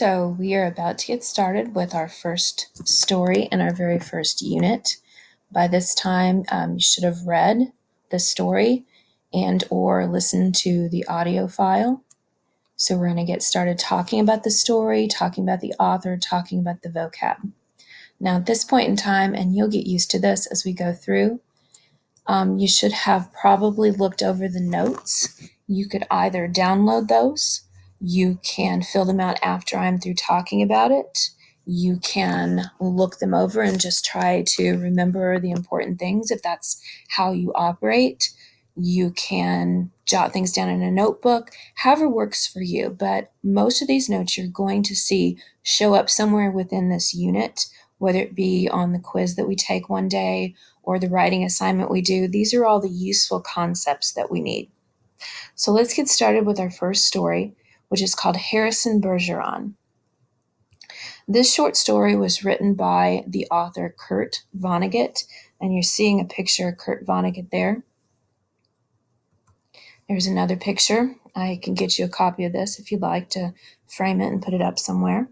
So we are about to get started with our first story in our very first unit. By this time, you should have read the story and or listened to the audio file. So we're going to get started talking about the story, talking about the author, talking about the vocab. Now at this point in time, and you'll get used to this as we go through, you should have probably looked over the notes. You could either download those, you can fill them out after I'm through talking about it. You can look them over and just try to remember the important things if that's how you operate. You can jot things down in a notebook, however works for you. But most of these notes you're going to see show up somewhere within this unit, whether it be on the quiz that we take one day or the writing assignment we do. These are all the useful concepts that we need. So let's get started with our first story, which is called Harrison Bergeron. This short story was written by the author Kurt Vonnegut, and you're seeing a picture of Kurt Vonnegut there. There's another picture. I can get you a copy of this if you'd like to frame it and put it up somewhere.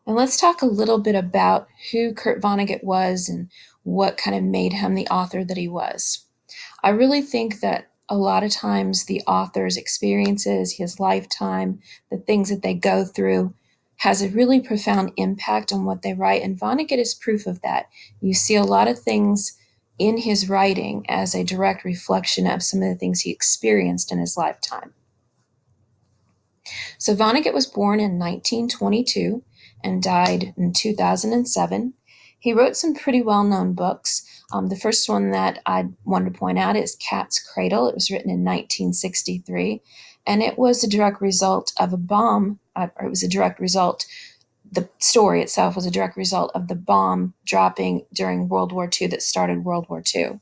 And let's talk a little bit about who Kurt Vonnegut was and what kind of made him the author that he was. I really think that a lot of times the author's experiences, his lifetime, the things that they go through has a really profound impact on what they write, and Vonnegut is proof of that. You see a lot of things in his writing as a direct reflection of some of the things he experienced in his lifetime. So Vonnegut was born in 1922 and died in 2007. He wrote some pretty well-known books. The first one that I wanted to point out is Cat's Cradle. It was written in 1963, and it was a direct result of a bomb, the story itself was a direct result of the bomb dropping during World War II that started World War II.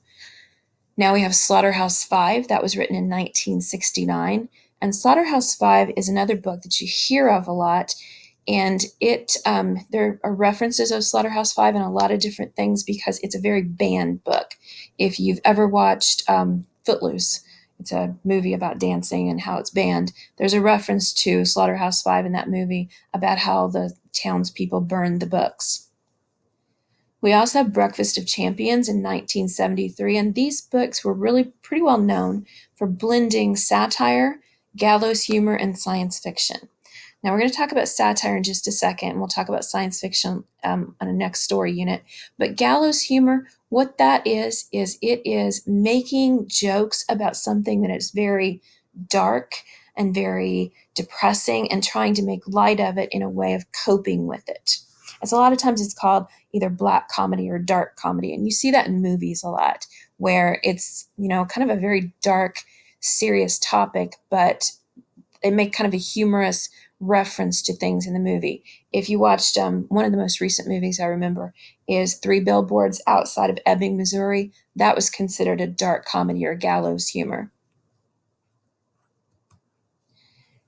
Now we have Slaughterhouse-Five. That was written in 1969. And Slaughterhouse-Five is another book that you hear of a lot. And there are references of Slaughterhouse-Five in a lot of different things because it's a very banned book. If you've ever watched Footloose, it's a movie about dancing and how it's banned, there's a reference to Slaughterhouse-Five in that movie about how the townspeople burned the books. We also have Breakfast of Champions in 1973, and these books were really pretty well known for blending satire, gallows humor, and science fiction. Now we're going to talk about satire in just a second, and we'll talk about science fiction on a next story unit. But gallows humor, what that is it is making jokes about something that is very dark and very depressing and trying to make light of it in a way of coping with it. As a lot of times it's called either black comedy or dark comedy, and you see that in movies a lot, where it's, kind of a very dark, serious topic, but they make kind of a humorous reference to things in the movie. If you watched one of the most recent movies I remember is Three Billboards Outside of Ebbing, Missouri. That was considered a dark comedy or gallows humor.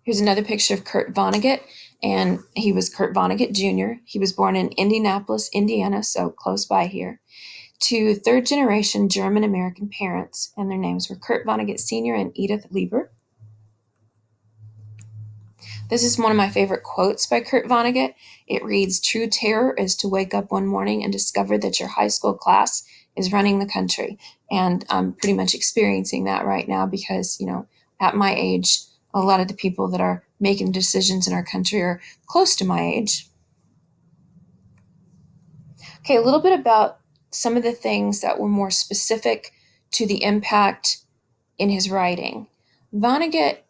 Here's another picture of Kurt Vonnegut, and he was Kurt Vonnegut Jr. He was born in Indianapolis, Indiana, so close by here, to third-generation German-American parents, and their names were Kurt Vonnegut Sr. and Edith Lieber. This is one of my favorite quotes by Kurt Vonnegut. It reads, "True terror is to wake up one morning and discover that your high school class is running the country." And I'm pretty much experiencing that right now because, at my age, a lot of the people that are making decisions in our country are close to my age. Okay, a little bit about some of the things that were more specific to the impact in his writing. Vonnegut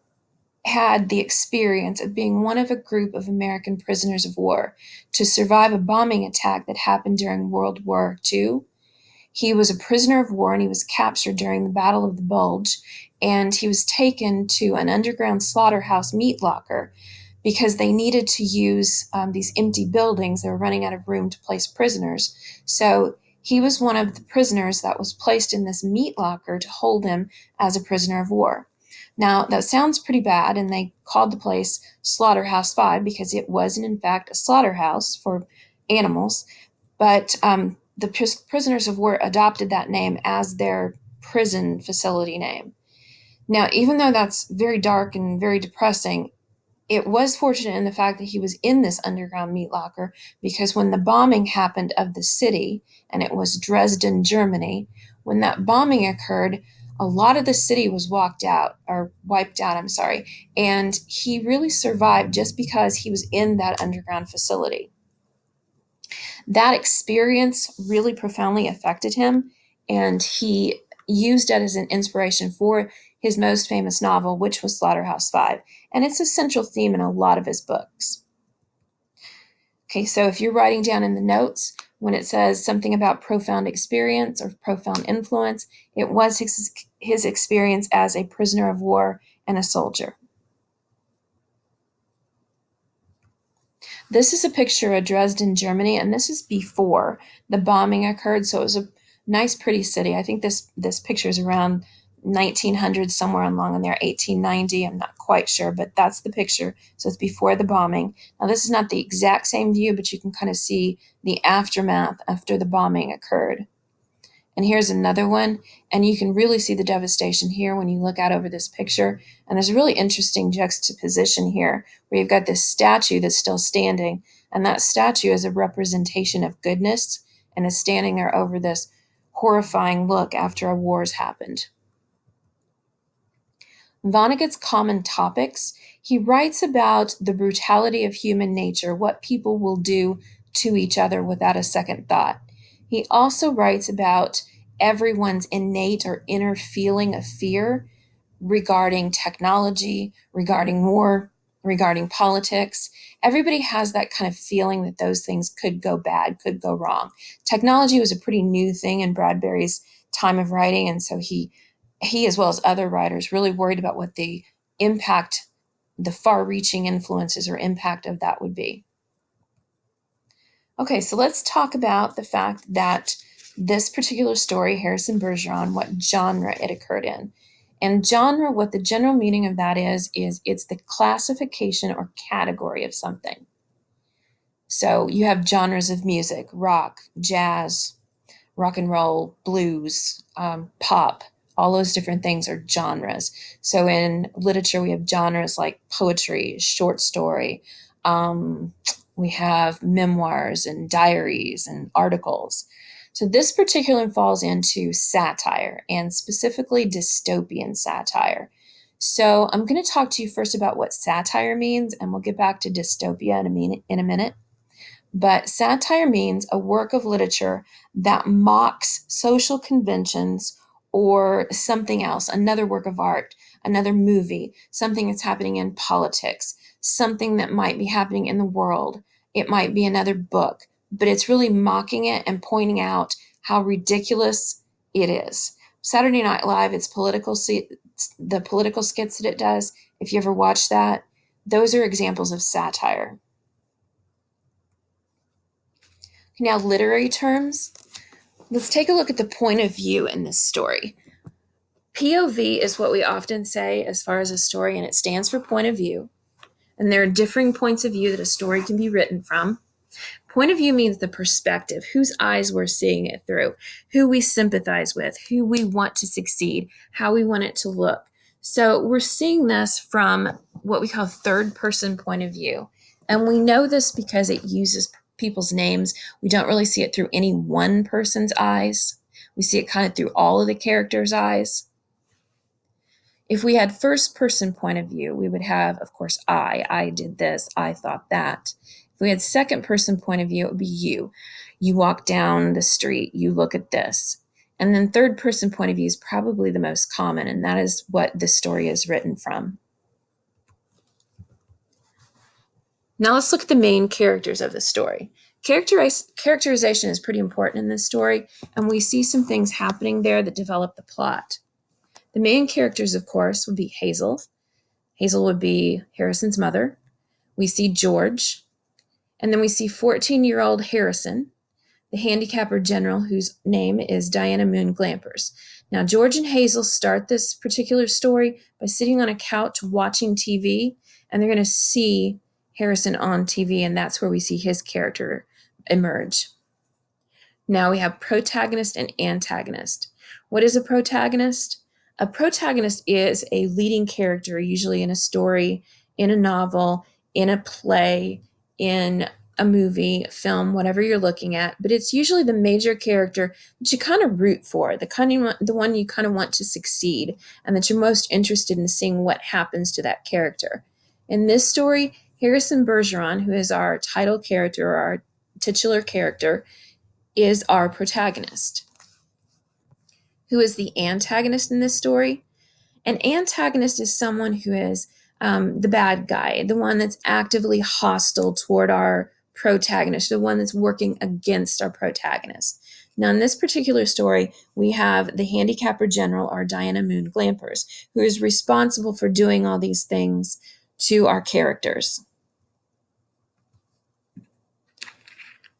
had the experience of being one of a group of American prisoners of war to survive a bombing attack that happened during World War II. He was a prisoner of war and he was captured during the Battle of the Bulge, and he was taken to an underground slaughterhouse meat locker because they needed to use these empty buildings. They were running out of room to place prisoners. So he was one of the prisoners that was placed in this meat locker to hold him as a prisoner of war. Now, that sounds pretty bad, and they called the place Slaughterhouse-Five because it was, in fact, a slaughterhouse for animals. But the prisoners of war adopted that name as their prison facility name. Now, even though that's very dark and very depressing, it was fortunate in the fact that he was in this underground meat locker, because when the bombing happened of the city, and it was Dresden, Germany, when that bombing occurred, a lot of the city was wiped out, I'm sorry, and he really survived just because he was in that underground facility. That experience really profoundly affected him, and he used it as an inspiration for his most famous novel, which was Slaughterhouse-Five, and it's a central theme in a lot of his books. Okay, so if you're writing down in the notes, when it says something about profound experience or profound influence, it was his experience as a prisoner of war and a soldier. This is a picture of Dresden, Germany, and this is before the bombing occurred. So it was a nice, pretty city. I think this picture is around 1900, somewhere along in there, 1890. I'm not quite sure, but that's the picture. So it's before the bombing. Now, this is not the exact same view, but you can kind of see the aftermath after the bombing occurred. And here's another one, and you can really see the devastation here when you look out over this picture. And there's a really interesting juxtaposition here where you've got this statue that's still standing, and that statue is a representation of goodness and is standing there over this horrifying look after a war's happened. Vonnegut's Common Topics, he writes about the brutality of human nature, what people will do to each other without a second thought. He also writes about everyone's innate or inner feeling of fear regarding technology, regarding war, regarding politics. Everybody has that kind of feeling that those things could go bad, could go wrong. Technology was a pretty new thing in Bradbury's time of writing, and so he as well as other writers, really worried about what the impact, the far-reaching influences or impact of that would be. Okay, so let's talk about the fact that this particular story, Harrison Bergeron, what genre it occurred in. And genre, what the general meaning of that is it's the classification or category of something. So you have genres of music: rock, jazz, rock and roll, blues, pop. All those different things are genres. So in literature, we have genres like poetry, short story. We have memoirs and diaries and articles. So this particular one falls into satire, and specifically dystopian satire. So I'm going to talk to you first about what satire means, and we'll get back to dystopia in a minute. But satire means a work of literature that mocks social conventions or something else, another work of art, another movie, something that's happening in politics, something that might be happening in the world. It might be another book, but it's really mocking it and pointing out how ridiculous it is. Saturday Night Live, the political skits that it does, if you ever watch that, those are examples of satire. Now, literary terms. Let's take a look at the point of view in this story. POV is what we often say as far as a story, and it stands for point of view. And there are differing points of view that a story can be written from. Point of view means the perspective, whose eyes we're seeing it through, who we sympathize with, who we want to succeed, how we want it to look. So we're seeing this from what we call third person point of view. And we know this because it uses people's names. We don't really see it through any one person's eyes. We see it kind of through all of the characters' eyes. If we had first person point of view, we would have, of course, I did this, I thought that. If we had second person point of view, it would be you. You walk down the street, you look at this. And then third person point of view is probably the most common, and that is what this story is written from. Now let's look at the main characters of the story. Characterization is pretty important in this story, and we see some things happening there that develop the plot. The main characters, of course, would be Hazel. Hazel would be Harrison's mother. We see George, and then we see 14-year-old Harrison, the handicapper general whose name is Diana Moon Glampers. Now, George and Hazel start this particular story by sitting on a couch watching TV, and they're going to see Harrison on TV, and that's where we see his character emerge. Now we have protagonist and antagonist. What is a protagonist? A protagonist is a leading character, usually in a story, in a novel, in a play, in a movie, film, whatever you're looking at, but it's usually the major character that you kind of root for, the one you kind of want to succeed, and that you're most interested in seeing what happens to that character. In this story, Harrison Bergeron, who is our title character or our titular character, is our protagonist. Who is the antagonist in this story? An antagonist is someone who is the bad guy, the one that's actively hostile toward our protagonist, the one that's working against our protagonist. Now, in this particular story, we have the Handicapper General, or Diana Moon Glampers, who is responsible for doing all these things to our characters.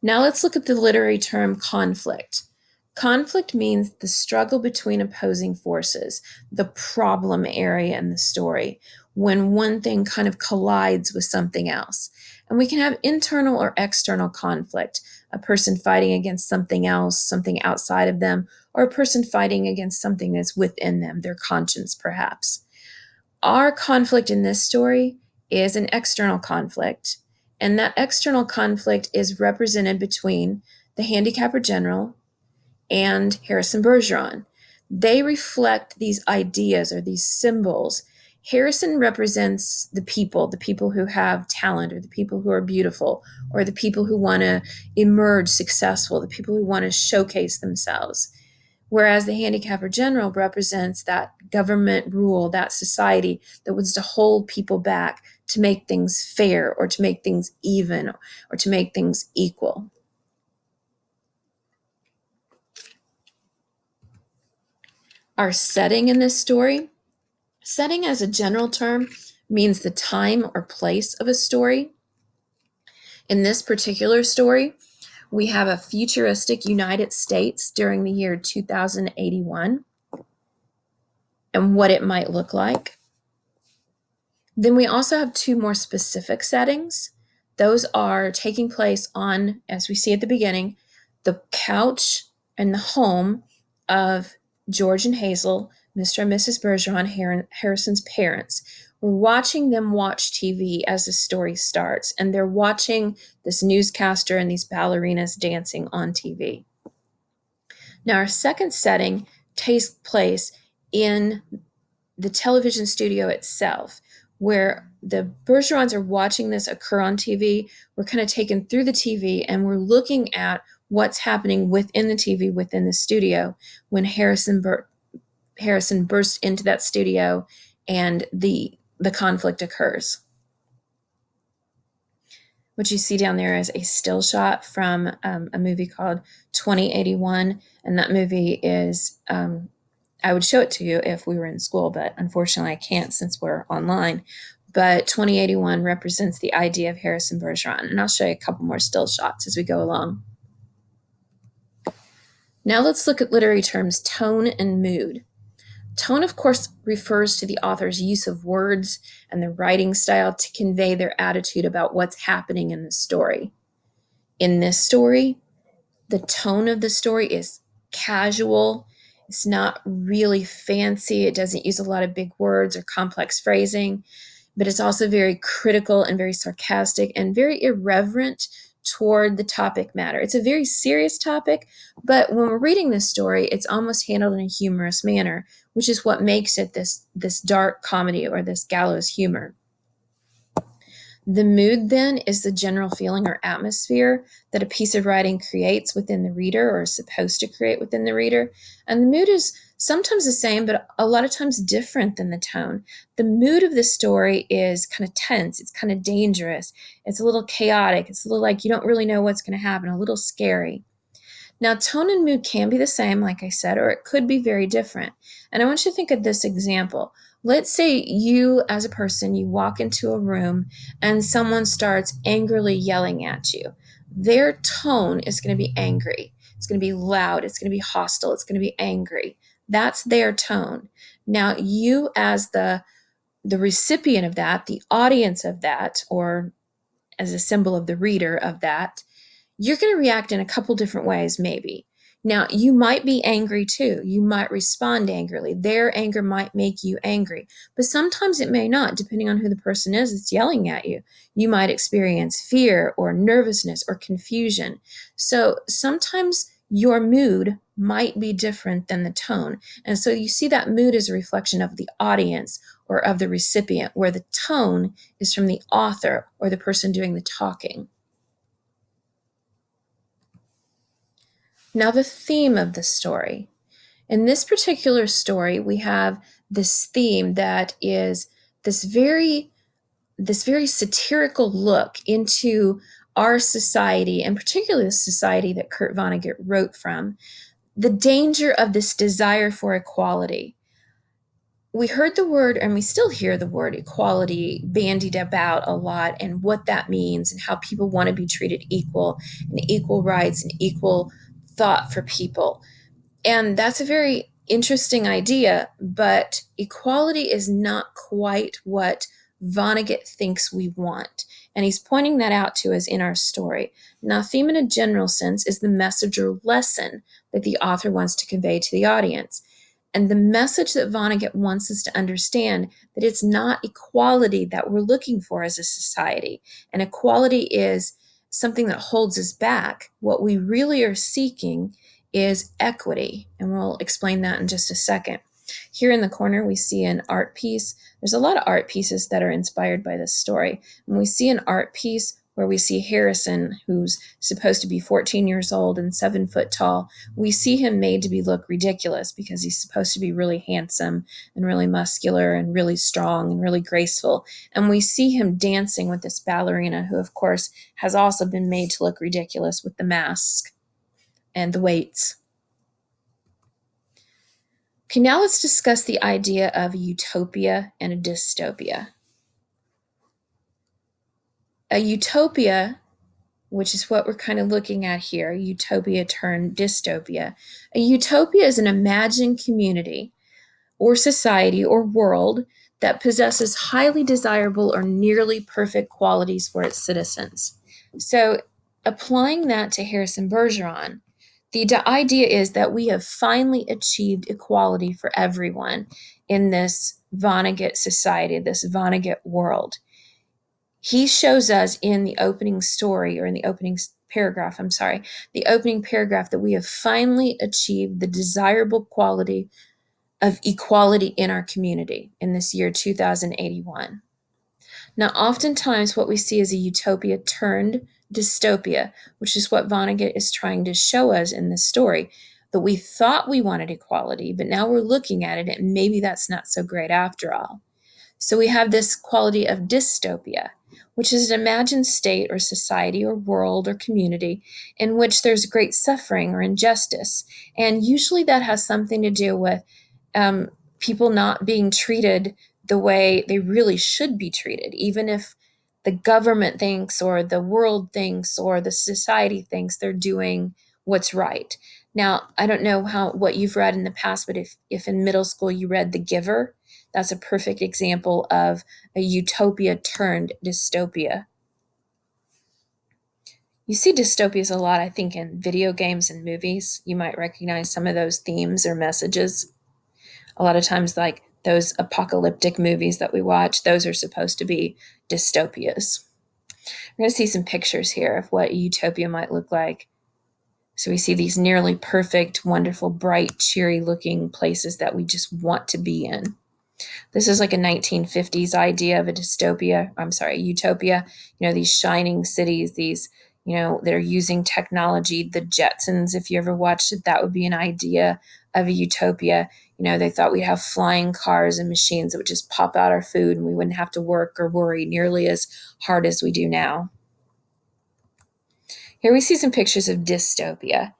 Now let's look at the literary term conflict. Conflict means the struggle between opposing forces, the problem area in the story, when one thing kind of collides with something else. And we can have internal or external conflict, a person fighting against something else, something outside of them, or a person fighting against something that's within them, their conscience perhaps. Our conflict in this story is an external conflict, and that external conflict is represented between the Handicapper General and Harrison Bergeron. They reflect these ideas or these symbols. Harrison represents the people who have talent, or the people who are beautiful, or the people who want to emerge successful, the people who want to showcase themselves. Whereas the Handicapper General represents that government rule, that society that wants to hold people back, to make things fair, or to make things even, or to make things equal. Our setting in this story. Setting as a general term means the time or place of a story. In this particular story, we have a futuristic United States during the year 2081 and what it might look like. Then we also have two more specific settings. Those are taking place on, as we see at the beginning, the couch and the home of George and Hazel, Mr. and Mrs. Bergeron, Harrison's parents. We're watching them watch TV as the story starts, and they're watching this newscaster and these ballerinas dancing on TV. Now, our second setting takes place in the television studio itself, where the Bergerons are watching this occur on TV. We're kind of taken through the TV, and we're looking at what's happening within the TV, within the studio, when Harrison bursts into that studio and the conflict occurs. What you see down there is a still shot from a movie called 2081, and that movie is I would show it to you if we were in school, but unfortunately I can't since we're online. But 2081 represents the idea of Harrison Bergeron, and I'll show you a couple more still shots as we go along. Now let's look at literary terms tone and mood. Tone, of course, refers to the author's use of words and their writing style to convey their attitude about what's happening in the story. In this story, the tone of the story is casual. It's not really fancy. It doesn't use a lot of big words or complex phrasing, but it's also very critical and very sarcastic and very irreverent toward the topic matter. It's a very serious topic, but when we're reading this story, it's almost handled in a humorous manner, which is what makes it this dark comedy or this gallows humor. The mood, then, is the general feeling or atmosphere that a piece of writing creates within the reader, or is supposed to create within the reader. And the mood is sometimes the same, but a lot of times different than the tone. The mood of the story is kind of tense. It's kind of dangerous. It's a little chaotic. It's a little like you don't really know what's going to happen, a little scary. Now, tone and mood can be the same, like I said, or it could be very different. And I want you to think of this example. Let's say you, as a person, you walk into a room and someone starts angrily yelling at you. Their tone is going to be angry. It's going to be loud. It's going to be hostile. It's going to be angry. That's their tone. Now, you as the recipient of that, the audience of that, or as a symbol of the reader of that, you're going to react in a couple different ways, maybe. Now, you might be angry too. You might respond angrily. Their anger might make you angry, but sometimes it may not, depending on who the person is that's yelling at you. You might experience fear or nervousness or confusion. So sometimes your mood might be different than the tone. And so you see that mood is a reflection of the audience or of the recipient, where the tone is from the author or the person doing the talking. Now, the theme of the story. In this particular story, we have this theme that is this very satirical look into our society, and particularly the society that Kurt Vonnegut wrote from, the danger of this desire for equality. We heard the word, and we still hear the word equality bandied about a lot, and what that means, and how people want to be treated equal, and equal rights, and equal thought for people. And that's a very interesting idea, but equality is not quite what Vonnegut thinks we want. And he's pointing that out to us in our story. Now, theme in a general sense is the message or lesson that the author wants to convey to the audience. And the message that Vonnegut wants us to understand, that it's not equality that we're looking for as a society. And equality is something that holds us back. What we really are seeking is equity, and we'll explain that in just a second. Here in the corner, we see an art piece. There's a lot of art pieces that are inspired by this story. And we see an art piece where we see Harrison, who's supposed to be 14 years old and 7 foot tall. We see him made to look ridiculous because he's supposed to be really handsome and really muscular and really strong and really graceful. And we see him dancing with this ballerina, who, of course, has also been made to look ridiculous with the mask and the weights. Okay, now let's discuss the idea of a utopia and a dystopia. A utopia, which is what we're kind of looking at here, utopia turned dystopia. A utopia is an imagined community or society or world that possesses highly desirable or nearly perfect qualities for its citizens. So, applying that to Harrison Bergeron, the idea is that we have finally achieved equality for everyone in this Vonnegut society, this Vonnegut world. He shows us in the opening story, or in the opening paragraph, the opening paragraph, that we have finally achieved the desirable quality of equality in our community in this year 2081. Now, oftentimes what we see is a utopia turned dystopia, which is what Vonnegut is trying to show us in this story. That we thought we wanted equality, but now we're looking at it and maybe that's not so great after all. So we have this quality of dystopia, which is an imagined state or society or world or community in which there's great suffering or injustice. And usually that has something to do with people not being treated the way they really should be treated, even if the government thinks or the world thinks or the society thinks they're doing what's right. Now, I don't know what you've read in the past, but if in middle school you read The Giver, that's a perfect example of a utopia turned dystopia. You see dystopias a lot, I think, in video games and movies. You might recognize some of those themes or messages. A lot of times, like those apocalyptic movies that we watch, those are supposed to be dystopias. We're going to see some pictures here of what a utopia might look like. So we see these nearly perfect, wonderful, bright, cheery looking places that we just want to be in. This is like a 1950s idea of a utopia. These shining cities, they're using technology. The Jetsons, if you ever watched it, that would be an idea of a utopia. They thought we'd have flying cars and machines that would just pop out our food and we wouldn't have to work or worry nearly as hard as we do now. Here we see some pictures of dystopia.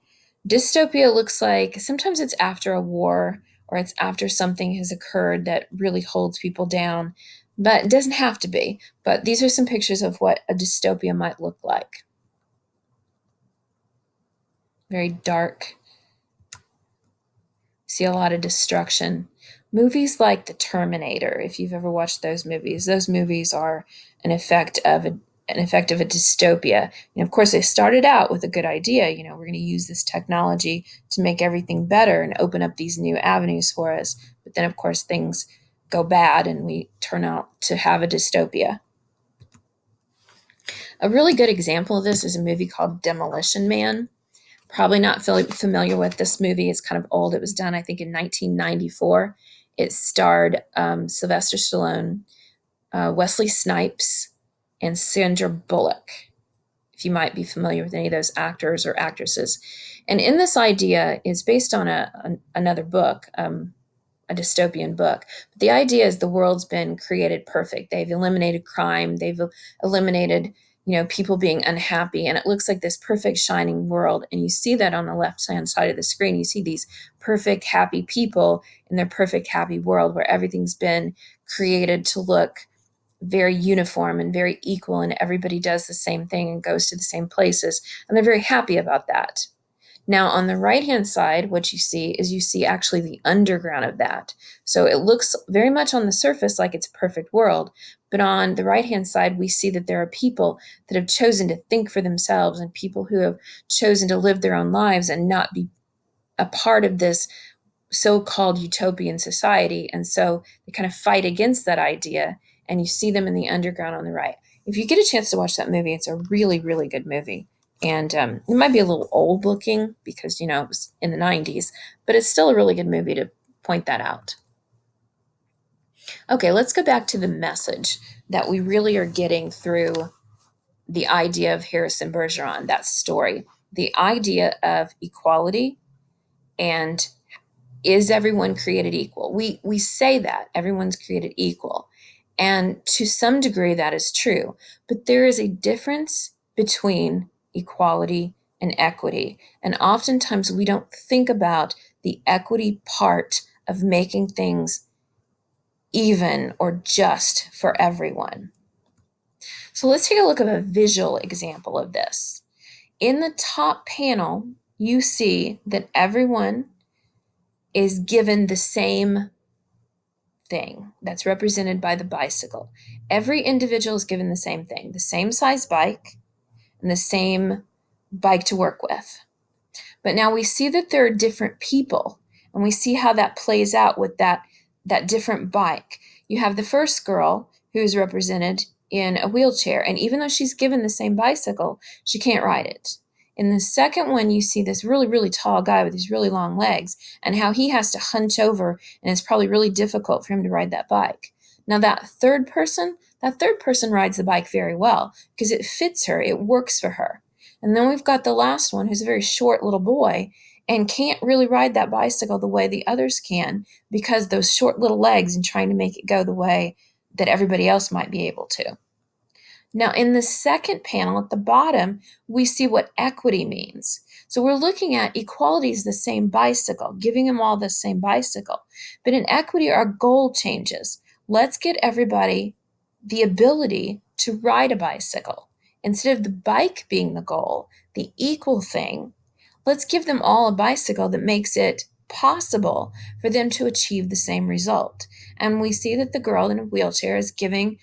Dystopia looks like sometimes it's after a war or it's after something has occurred that really holds people down, but it doesn't have to be. But these are some pictures of what a dystopia might look like. Very dark. See a lot of destruction. Movies like The Terminator, if you've ever watched those movies are an effect of an effect of a dystopia. And of course, they started out with a good idea. We're going to use this technology to make everything better and open up these new avenues for us. But then, of course, things go bad and we turn out to have a dystopia. A really good example of this is a movie called Demolition Man. Probably not familiar with this movie. It's kind of old. It was done, I think, in 1994. It starred Sylvester Stallone, Wesley Snipes, and Sandra Bullock, if you might be familiar with any of those actors or actresses. And in this idea is based on another book, a dystopian book. But the idea is the world's been created perfect. They've eliminated crime. They've eliminated people being unhappy, and it looks like this perfect shining world. And you see that on the left-hand side of the screen. You see these perfect happy people in their perfect happy world where everything's been created to look very uniform and very equal, and everybody does the same thing and goes to the same places, and they're very happy about that. Now, on the right-hand side, what you see actually the underground of that. So it looks very much on the surface like it's a perfect world, but on the right-hand side, we see that there are people that have chosen to think for themselves and people who have chosen to live their own lives and not be a part of this so-called utopian society. And so they kind of fight against that idea, and you see them in the underground on the right. If you get a chance to watch that movie, it's a really, really good movie. And it might be a little old looking because, it was in the 90s, but it's still a really good movie to point that out. Okay, let's go back to the message that we really are getting through the idea of Harrison Bergeron, that story. The idea of equality and is everyone created equal? We say that everyone's created equal. And to some degree, that is true. But there is a difference between equality and equity. And oftentimes we don't think about the equity part of making things even or just for everyone. So let's take a look at a visual example of this. In the top panel, you see that everyone is given the same thing that's represented by the bicycle. Every individual is given the same thing, the same size bike and the same bike to work with. But now we see that there are different people, and we see how that plays out with that different bike. You have the first girl who's represented in a wheelchair, and even though she's given the same bicycle, she can't ride it. In the second one, you see this really, really tall guy with these really long legs and how he has to hunch over, and it's probably really difficult for him to ride that bike. Now that third person rides the bike very well because it fits her, it works for her. And then we've got the last one who's a very short little boy and can't really ride that bicycle the way the others can because those short little legs and trying to make it go the way that everybody else might be able to. Now, in the second panel at the bottom, we see what equity means. So we're looking at equality is the same bicycle, giving them all the same bicycle. But in equity, our goal changes. Let's get everybody the ability to ride a bicycle. Instead of the bike being the goal, the equal thing, let's give them all a bicycle that makes it possible for them to achieve the same result. And we see that the girl in a wheelchair is given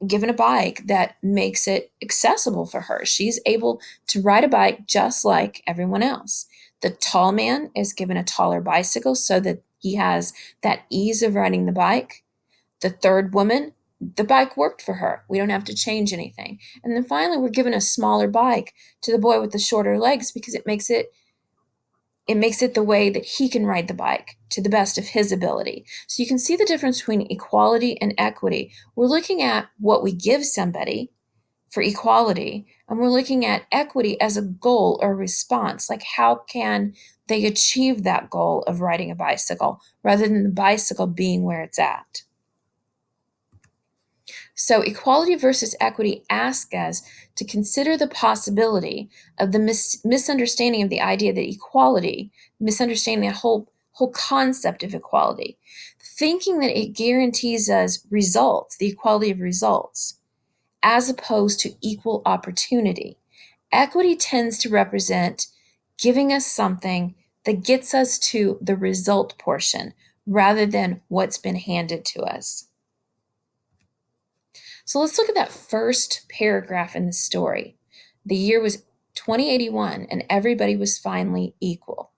a bike that makes it accessible for her. She's able to ride a bike just like everyone else. The tall man is given a taller bicycle so that he has that ease of riding the bike. The third woman, the bike worked for her. We don't have to change anything. And then finally, we're given a smaller bike to the boy with the shorter legs because it makes it the way that he can ride the bike to the best of his ability. So you can see the difference between equality and equity. We're looking at what we give somebody for equality, and we're looking at equity as a goal or response, like how can they achieve that goal of riding a bicycle rather than the bicycle being where it's at. So equality versus equity asks us to consider the possibility of the misunderstanding of the idea that equality, misunderstanding the whole concept of equality, thinking that it guarantees us results, the equality of results, as opposed to equal opportunity. Equity tends to represent giving us something that gets us to the result portion rather than what's been handed to us. So let's look at that first paragraph in the story. The year was 2081, and everybody was finally equal.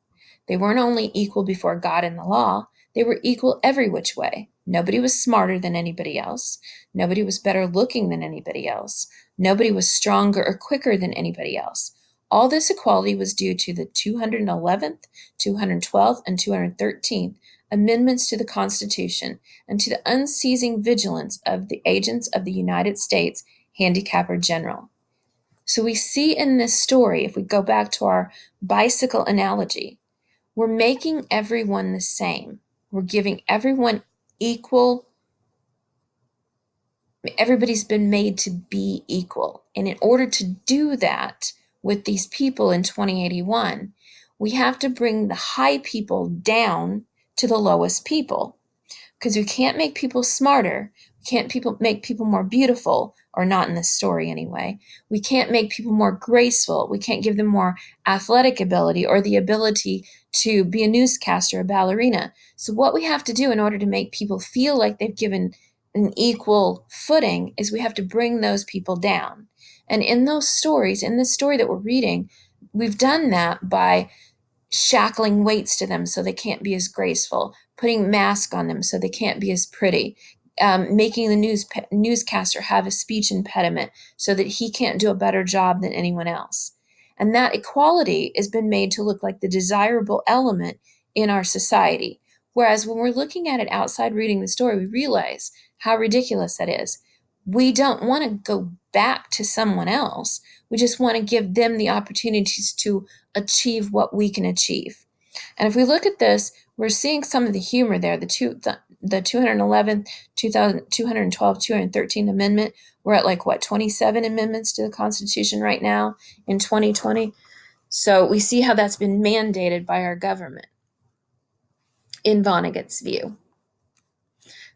They weren't only equal before God and the law, they were equal every which way. Nobody was smarter than anybody else. Nobody was better looking than anybody else. Nobody was stronger or quicker than anybody else. All this equality was due to the 211th, 212th, and 213th amendments to the Constitution and to the unceasing vigilance of the agents of the United States Handicapper General. So we see in this story, if we go back to our bicycle analogy, we're making everyone the same. We're giving everyone equal. Everybody's been made to be equal. And in order to do that with these people in 2081, we have to bring the high people down to the lowest people, because we can't make people smarter. We can't make people more beautiful, or not in this story anyway. We can't make people more graceful. We can't give them more athletic ability or the ability to be a newscaster, a ballerina. So what we have to do in order to make people feel like they've given an equal footing is we have to bring those people down. And in those stories, in this story that we're reading, we've done that by shackling weights to them so they can't be as graceful, putting masks on them so they can't be as pretty, making the newscaster have a speech impediment so that he can't do a better job than anyone else. And that equality has been made to look like the desirable element in our society. Whereas when we're looking at it outside reading the story, we realize how ridiculous that is. We don't want to go back to someone else. We just want to give them the opportunities to achieve what we can achieve. And if we look at this, we're seeing some of the humor there. The 211th, 212, 213 Amendment. We're at 27 amendments to the Constitution right now in 2020. So we see how that's been mandated by our government in Vonnegut's view.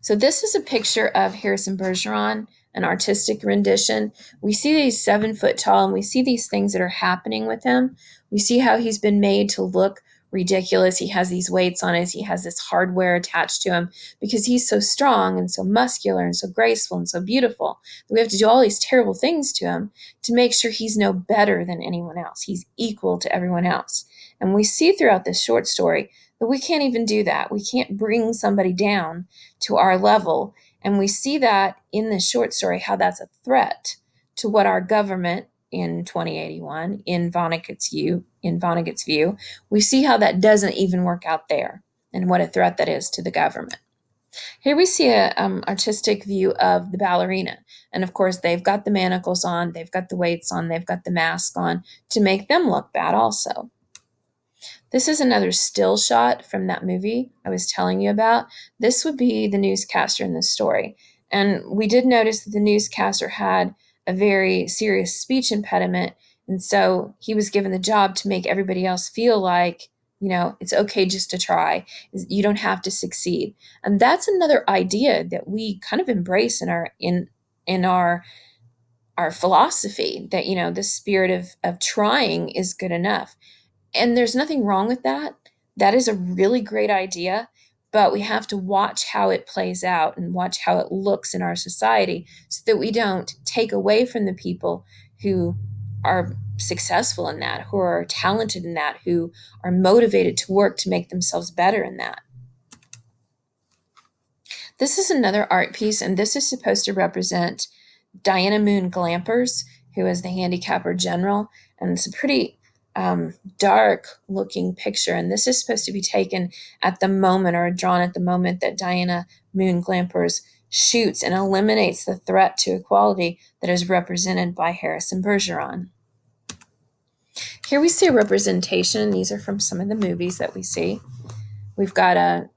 So this is a picture of Harrison Bergeron, an artistic rendition. We see that he's 7 foot tall, and we see these things that are happening with him. We see how he's been made to look ridiculous. He has these weights on he has this hardware attached to him because he's so strong and so muscular and so graceful and so beautiful. We have to do all these terrible things to him to make sure he's no better than anyone else. He's equal to everyone else. And we see throughout this short story that we can't even do that. We can't bring somebody down to our level. And we see that in this short story, how that's a threat to what our government in 2081, in Vonnegut's view, we see how that doesn't even work out there and what a threat that is to the government. Here we see an artistic view of the ballerina. And of course, they've got the manacles on, they've got the weights on, they've got the mask on to make them look bad also. This is another still shot from that movie I was telling you about. This would be the newscaster in this story. And we did notice that the newscaster had a very serious speech impediment. And so he was given the job to make everybody else feel like, it's okay just to try. You don't have to succeed. And that's another idea that we kind of embrace in our philosophy, that, the spirit of trying is good enough. And there's nothing wrong with that. That is a really great idea, but we have to watch how it plays out and watch how it looks in our society so that we don't take away from the people who are successful in that, who are talented in that, who are motivated to work to make themselves better in that. This is another art piece, and this is supposed to represent Diana Moon Glampers, who is the Handicapper General, and it's a pretty dark looking picture, and this is supposed to be taken at the moment, or drawn at the moment, that Diana Moon Glampers shoots and eliminates the threat to equality that is represented by Harrison Bergeron. Here we see a representation. These are from some of the movies that we see. We've got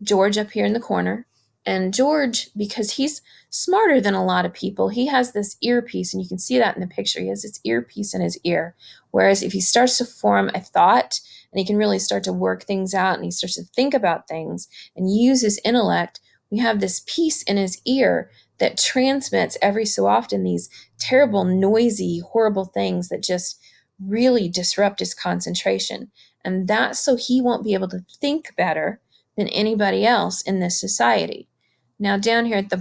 George up here in the corner. And George, because he's smarter than a lot of people, he has this earpiece, and you can see that in the picture. He has this earpiece in his ear. Whereas if he starts to form a thought, and he can really start to work things out, and he starts to think about things and use his intellect, we have this piece in his ear that transmits every so often these terrible, noisy, horrible things that just really disrupt his concentration. And that's so he won't be able to think better than anybody else in this society. Now down here at the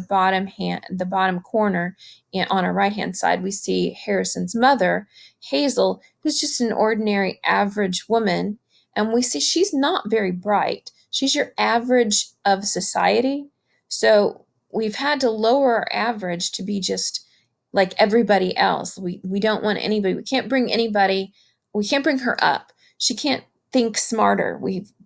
bottom corner on our right-hand side, we see Harrison's mother, Hazel, who's just an ordinary average woman. And we see she's not very bright. She's your average of society. So we've had to lower our average to be just like everybody else. We don't want anybody, we can't bring her up. She can't think smarter.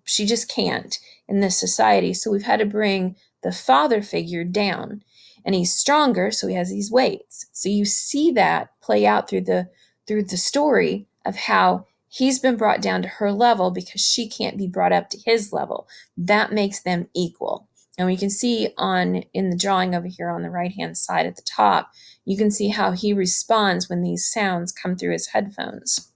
She just can't in this society. So we've had to bring the father figure down, and he's stronger, so he has these weights. So you see that play out through the story of how he's been brought down to her level because she can't be brought up to his level. That makes them equal. And we can see in the drawing over here on the right-hand side at the top, you can see how he responds when these sounds come through his headphones.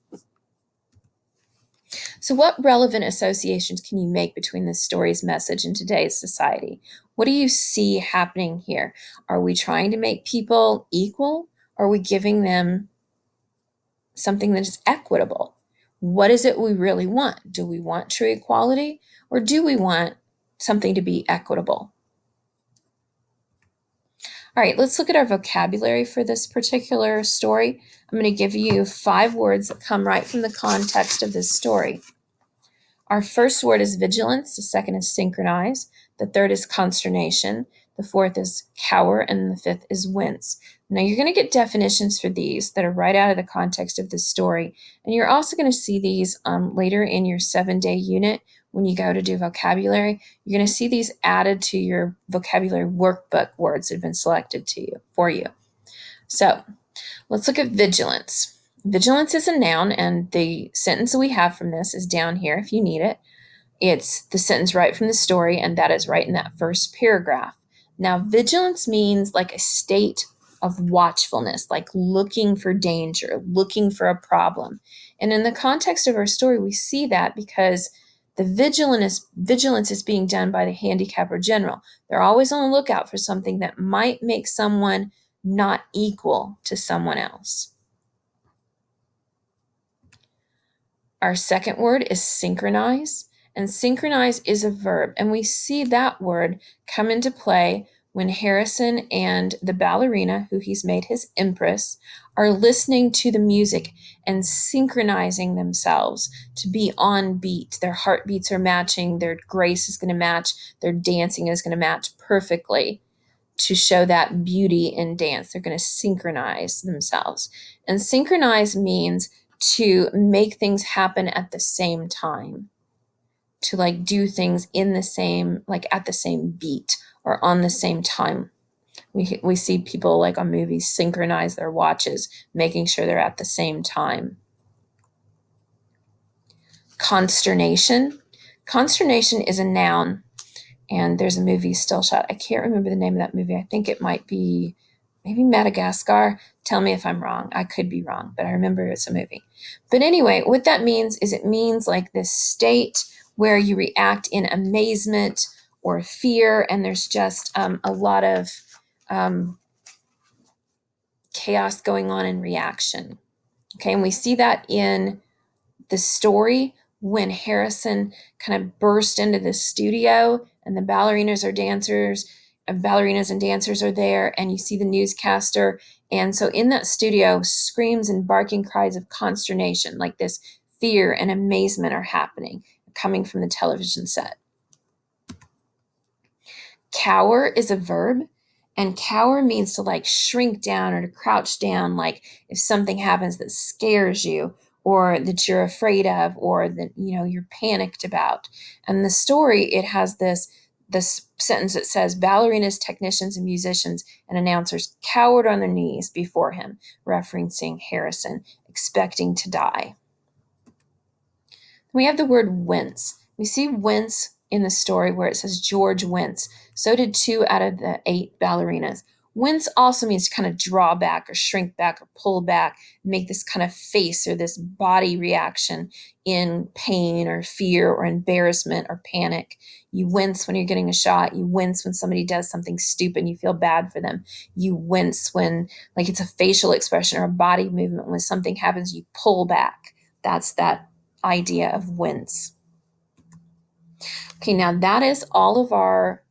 So what relevant associations can you make between this story's message and today's society? What do you see happening here? Are we trying to make people equal? Or are we giving them something that is equitable? What is it we really want? Do we want true equality, or do we want something to be equitable? All right, let's look at our vocabulary for this particular story. I'm going to give you 5 words that come right from the context of this story. Our first word is vigilance, the second is synchronize, the third is consternation, the fourth is cower, and the fifth is wince. Now you're going to get definitions for these that are right out of the context of this story, and you're also going to see these later in your 7-day unit when you go to do vocabulary. You're going to see these added to your vocabulary workbook words that have been selected for you. So let's look at vigilance. Vigilance is a noun, and the sentence that we have from this is down here if you need it. It's the sentence right from the story, and that is right in that first paragraph. Now, vigilance means like a state of watchfulness, like looking for danger, looking for a problem. And in the context of our story, we see that because the vigilance is being done by the handicapper general. They're always on the lookout for something that might make someone not equal to someone else. Our second word is synchronize, and synchronize is a verb, and we see that word come into play when Harrison and the ballerina, who he's made his empress, are listening to the music and synchronizing themselves to be on beat. Their heartbeats are matching, their grace is going to match, their dancing is going to match perfectly to show that beauty in dance. They're going to synchronize themselves. And synchronize means to make things happen at the same time, to like do things in the same, like at the same beat or on the same time. We see people like on movies synchronize their watches, making sure they're at the same time. Consternation. Consternation is a noun, and there's a movie still shot. I can't remember the name of that movie. I think it might be maybe Madagascar. Tell me if I'm wrong. I could be wrong, but I remember it's a movie. But anyway, what that means is it means like this state where you react in amazement or fear, and there's just a lot of chaos going on in reaction. Okay, and we see that in the story when Harrison kind of burst into the studio and the ballerinas and dancers are there, and you see the newscaster. And so in that studio, screams and barking cries of consternation, like this fear and amazement are happening, coming from the television set. Cower is a verb, and cower means to like shrink down or to crouch down, like if something happens that scares you or that you're afraid of or that you're panicked about. And the story, it has this sentence that says ballerinas, technicians, and musicians and announcers cowered on their knees before him, referencing Harrison, expecting to die. We have the word wince. We see wince in the story where it says George Wince. So did 2 out of the 8 ballerinas. Wince also means to kind of draw back or shrink back or pull back, make this kind of face or this body reaction in pain or fear or embarrassment or panic. You wince when you're getting a shot. You wince when somebody does something stupid and you feel bad for them. You wince when like it's a facial expression or a body movement. When something happens, you pull back. That's that idea of wince. Okay, now that is all of our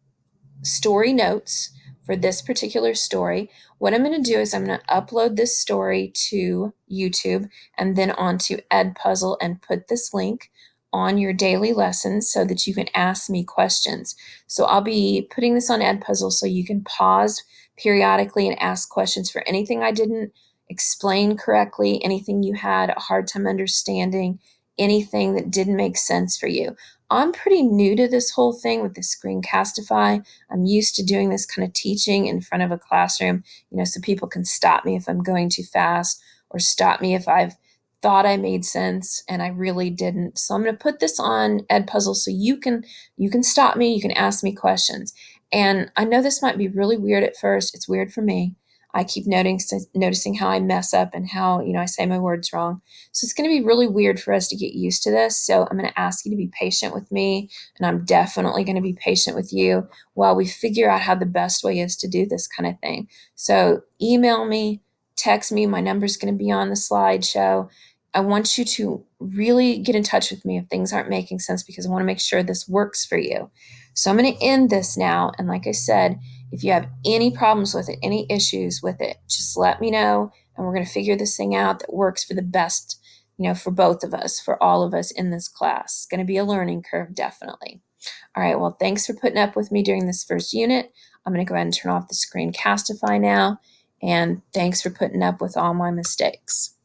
story notes for this particular story. What I'm going to do is I'm going to upload this story to YouTube and then onto Edpuzzle and put this link on your daily lessons so that you can ask me questions. So I'll be putting this on Edpuzzle so you can pause periodically and ask questions for anything I didn't explain correctly, anything you had a hard time understanding, anything that didn't make sense for you. I'm pretty new to this whole thing with the Screencastify. I'm used to doing this kind of teaching in front of a classroom, so people can stop me if I'm going too fast or stop me if I've thought I made sense and I really didn't. So I'm going to put this on Edpuzzle so you can stop me, you can ask me questions. And I know this might be really weird at first. It's weird for me. I keep noticing how I mess up and how, I say my words wrong. So it's going to be really weird for us to get used to this. So I'm going to ask you to be patient with me, and I'm definitely going to be patient with you while we figure out how the best way is to do this kind of thing. So email me, text me. My number's going to be on the slideshow. I want you to really get in touch with me if things aren't making sense because I want to make sure this works for you. So I'm going to end this now. And like I said, if you have any problems with it, any issues with it, just let me know. And we're going to figure this thing out that works for the best, for both of us, for all of us in this class. It's going to be a learning curve, definitely. All right, well, thanks for putting up with me during this first unit. I'm going to go ahead and turn off the Screencastify now. And thanks for putting up with all my mistakes.